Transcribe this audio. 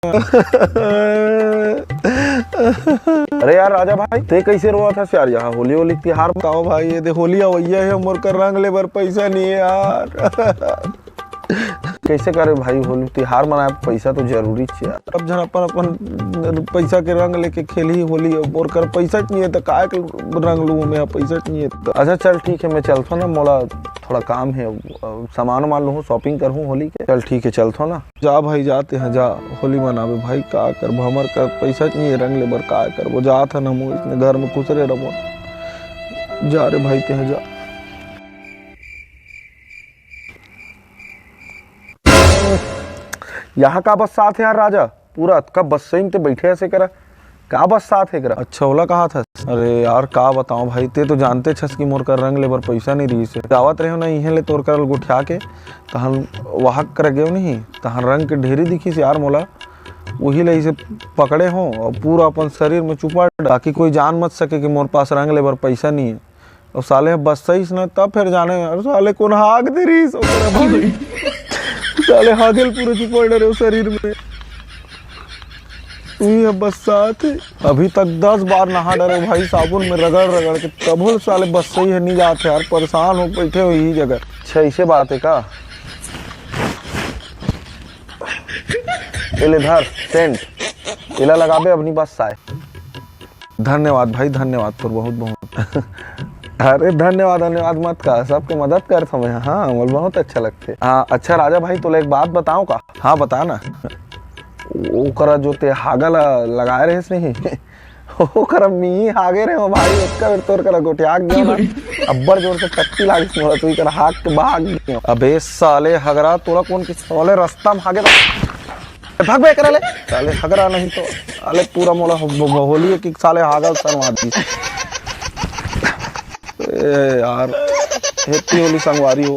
अरे यार राजा भाई, ते कैसे रोआ था यार? यहाँ होली होली त्योहार बताओ भाई। ये दे होली अवैया है, मोर का रंग ले बर पैसा नहीं है यार। कैसे करे भाई? होली त्योहार मनाए, पैसा तो जरूरी है। अब जन अपन अपन पैसा के रंग लेके खेली होली, मोर कर पैसा नहीं है तो काय के रंग लूं मैं? पैसा नहीं है तो अच्छा चल ठीक है, मैं चलता ना, मोला थोड़ा काम है, सामान मान लूँ, शॉपिंग करूँ होली के। चल ठीक है, चलता ना। जा भाई जाते हैं, जा होली मनावे भाई। का कर हमर कर पैसा नहीं है रंग ले बर, का कर वो जा था ना, मुझे घर में खुश रहे रहो। जा रे भाई ते जा। यहाँ का बस साथ है यार राजा, पूरा कब बस सही में बैठे ऐसे करा, का बस साथ है करा। अच्छा ओला कहा था? अरे यार का बताऊं भाई, ते तो जानते छस कि मोर कर रंग ले बर पैसा नहीं रही से दावत रहे हो ना, इहे ले तोर कर गुठिया के तहन वहाँ कर गए नहीं, तहन रंग के ढेरी दिखी से यार मोला, वही ले इसे पकड़े हो और पूरा अपन शरीर में चुपा, ताकि कोई जान मत सके कि मोर पास रंग ले बर पैसा नहीं है। और साले बस सही न तब फिर जाने साले कौन हाक दे रही भाई। साले हागल पूरे चिपड़ रहे शरीर में। है बस साथ है। अभी तक 10 बार नहा डरे भाई साबुन में रगड़ रगड़ के, तब साले बस सही है नहीं जाते यार, परेशान हो बैठे हो यही जगह। अच्छा ऐसे बात है का? ले धर सेंट, इला लगाबे अपनी बस साए। धन्यवाद भाई, धन्यवाद तो बहुत बहुत। अरे धन्यवाद धन्यवाद मत का, सबके मदद करता मैं। हाँ मुझे बहुत अच्छा लगते। हाँ अच्छा राजा भाई, तो एक बात बताऊं का? हाँ बता ना। वो करा जो ते हागा लगाए रहे नहीं, वो करा मी हागे रहे हो भाई, उसका तोर करा गोटिया गया ना, अब्बर जोर से टट्टी लागी मोला, तू करा हाग के भाग गया। अबे साले हगरा, तोरा कौन किस साले रास्ता में हागे भाग बे करे ले साले हगरा, नहीं तो साले पूरा मोला होली की साले हागा संगवा दी। यार हैप्पी होली संगवारी हो।